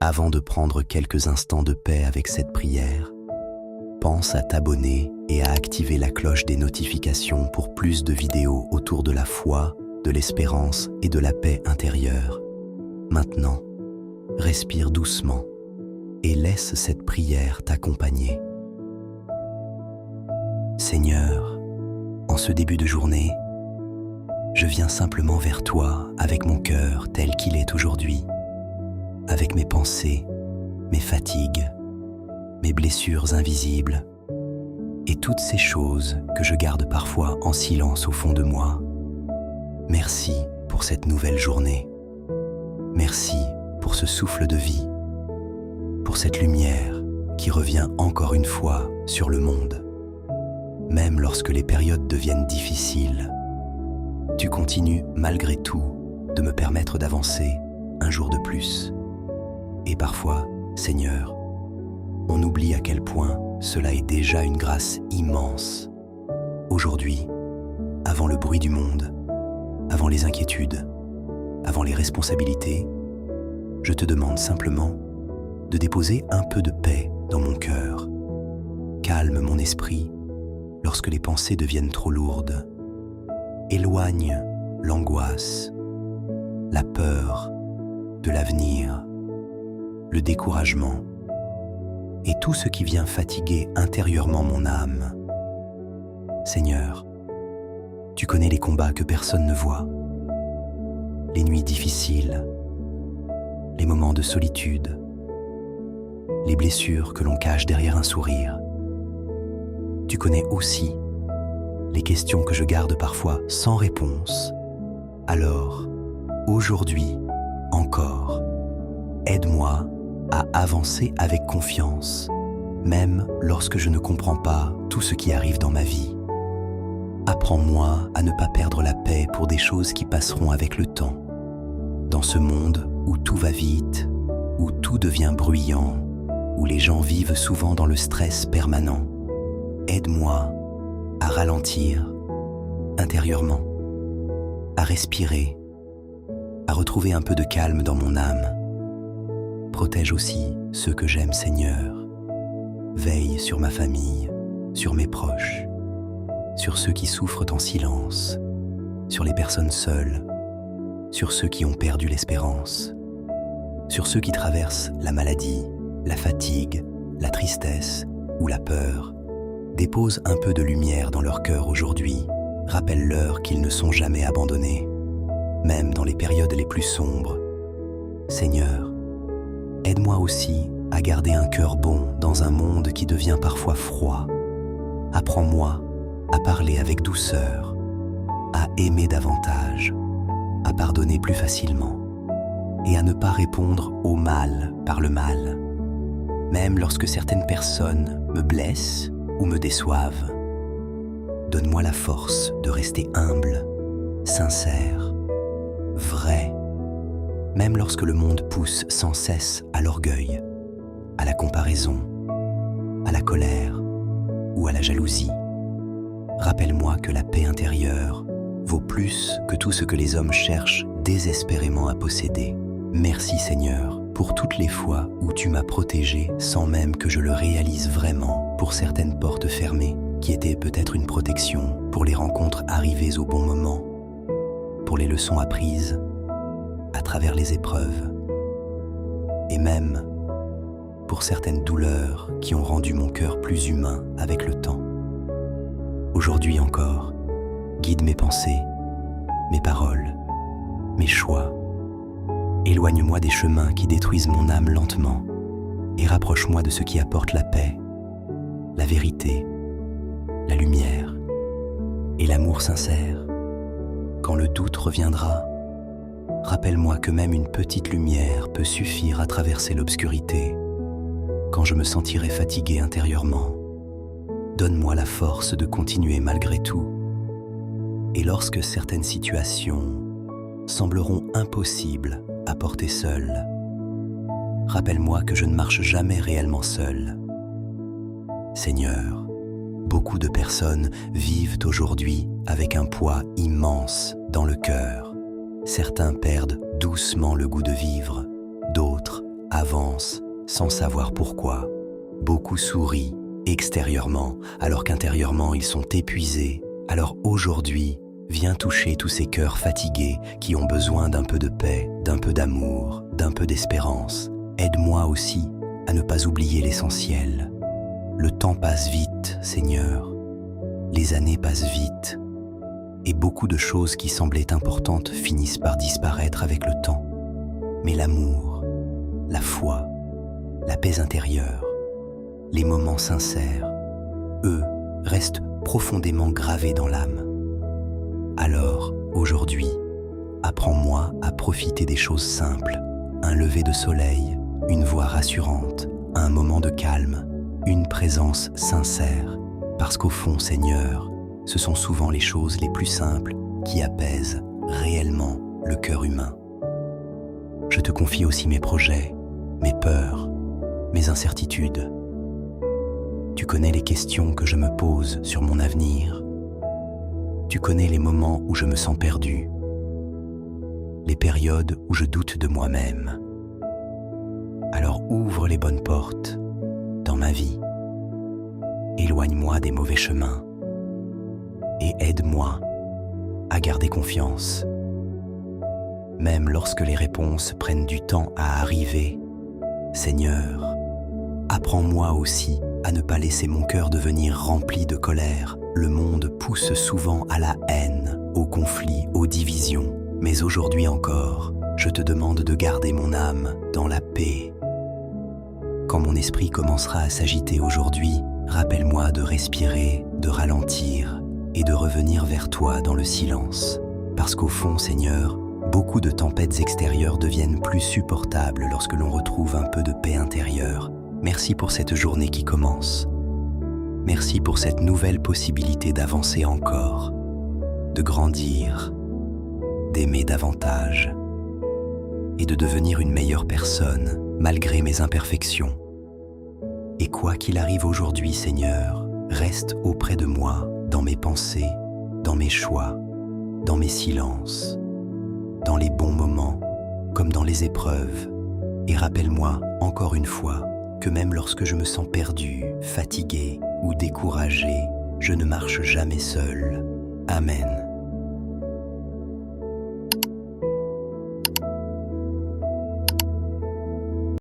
Avant de prendre quelques instants de paix avec cette prière, pense à t'abonner et à activer la cloche des notifications pour plus de vidéos autour de la foi, de l'espérance et de la paix intérieure. Maintenant, respire doucement et laisse cette prière t'accompagner. Seigneur, en ce début de journée, je viens simplement vers toi avec mon cœur tel qu'il est aujourd'hui, avec mes pensées, mes fatigues, mes blessures invisibles et toutes ces choses que je garde parfois en silence au fond de moi. Merci pour cette nouvelle journée. Merci pour ce souffle de vie, pour cette lumière qui revient encore une fois sur le monde. Même lorsque les périodes deviennent difficiles, tu continues malgré tout de me permettre d'avancer un jour de plus. Et parfois, Seigneur, on oublie à quel point cela est déjà une grâce immense. Aujourd'hui, avant le bruit du monde, avant les inquiétudes, avant les responsabilités, je te demande simplement de déposer un peu de paix dans mon cœur. Calme mon esprit lorsque les pensées deviennent trop lourdes. Éloigne l'angoisse, la peur de l'avenir, le découragement et tout ce qui vient fatiguer intérieurement mon âme. Seigneur, tu connais les combats que personne ne voit, les nuits difficiles, les moments de solitude, les blessures que l'on cache derrière un sourire. Tu connais aussi les questions que je garde parfois sans réponse. Alors, aujourd'hui encore, aide-moi à avancer avec confiance, même lorsque je ne comprends pas tout ce qui arrive dans ma vie. Apprends-moi à ne pas perdre la paix pour des choses qui passeront avec le temps. Dans ce monde où tout va vite, où tout devient bruyant, où les gens vivent souvent dans le stress permanent, aide-moi à ralentir intérieurement, à respirer, à retrouver un peu de calme dans mon âme. Protège aussi ceux que j'aime, Seigneur. Veille sur ma famille, sur mes proches, sur ceux qui souffrent en silence, sur les personnes seules, sur ceux qui ont perdu l'espérance, sur ceux qui traversent la maladie, la fatigue, la tristesse ou la peur. Dépose un peu de lumière dans leur cœur aujourd'hui. Rappelle-leur qu'ils ne sont jamais abandonnés, même dans les périodes les plus sombres. Seigneur, aide-moi aussi à garder un cœur bon dans un monde qui devient parfois froid. Apprends-moi à parler avec douceur, à aimer davantage, à pardonner plus facilement et à ne pas répondre au mal par le mal, même lorsque certaines personnes me blessent ou me déçoivent. Donne-moi la force de rester humble, sincère, vrai, même lorsque le monde pousse sans cesse à l'orgueil, à la comparaison, à la colère ou à la jalousie. Rappelle-moi que la paix intérieure vaut plus que tout ce que les hommes cherchent désespérément à posséder. Merci Seigneur pour toutes les fois où tu m'as protégé sans même que je le réalise vraiment, pour certaines portes fermées qui étaient peut-être une protection, pour les rencontres arrivées au bon moment, pour les leçons apprises à travers les épreuves, et même pour certaines douleurs qui ont rendu mon cœur plus humain avec le temps. Aujourd'hui encore, guide mes pensées, mes paroles, mes choix. Éloigne-moi des chemins qui détruisent mon âme lentement et rapproche-moi de ce qui apporte la paix, la vérité, la lumière et l'amour sincère. Quand le doute reviendra, rappelle-moi que même une petite lumière peut suffire à traverser l'obscurité. Quand je me sentirai fatigué intérieurement, donne-moi la force de continuer malgré tout. Et lorsque certaines situations sembleront impossibles à porter seul, rappelle-moi que je ne marche jamais réellement seul. Seigneur, beaucoup de personnes vivent aujourd'hui avec un poids immense dans le cœur. Certains perdent doucement le goût de vivre, d'autres avancent sans savoir pourquoi. Beaucoup sourient extérieurement, alors qu'intérieurement ils sont épuisés. Alors aujourd'hui, viens toucher tous ces cœurs fatigués qui ont besoin d'un peu de paix, d'un peu d'amour, d'un peu d'espérance. Aide-moi aussi à ne pas oublier l'essentiel. Le temps passe vite, Seigneur. Les années passent vite. Et beaucoup de choses qui semblaient importantes finissent par disparaître avec le temps. Mais l'amour, la foi, la paix intérieure, les moments sincères, eux, restent profondément gravés dans l'âme. Alors, aujourd'hui, apprends-moi à profiter des choses simples, un lever de soleil, une voix rassurante, un moment de calme, une présence sincère, parce qu'au fond, Seigneur, ce sont souvent les choses les plus simples qui apaisent réellement le cœur humain. Je te confie aussi mes projets, mes peurs, mes incertitudes. Tu connais les questions que je me pose sur mon avenir. Tu connais les moments où je me sens perdu, les périodes où je doute de moi-même. Alors ouvre les bonnes portes dans ma vie. Éloigne-moi des mauvais chemins et aide-moi à garder confiance. Même lorsque les réponses prennent du temps à arriver, Seigneur, apprends-moi aussi à ne pas laisser mon cœur devenir rempli de colère. Le monde pousse souvent à la haine, au conflit, aux divisions. Mais aujourd'hui encore, je te demande de garder mon âme dans la paix. Quand mon esprit commencera à s'agiter aujourd'hui, rappelle-moi de respirer, de ralentir et de revenir vers toi dans le silence. Parce qu'au fond, Seigneur, beaucoup de tempêtes extérieures deviennent plus supportables lorsque l'on retrouve un peu de paix intérieure. Merci pour cette journée qui commence. Merci pour cette nouvelle possibilité d'avancer encore, de grandir, d'aimer davantage et de devenir une meilleure personne malgré mes imperfections. Et quoi qu'il arrive aujourd'hui, Seigneur, reste auprès de moi dans mes pensées, dans mes choix, dans mes silences, dans les bons moments comme dans les épreuves. Et rappelle-moi encore une fois que même lorsque je me sens perdu, fatigué ou découragé, je ne marche jamais seul. Amen.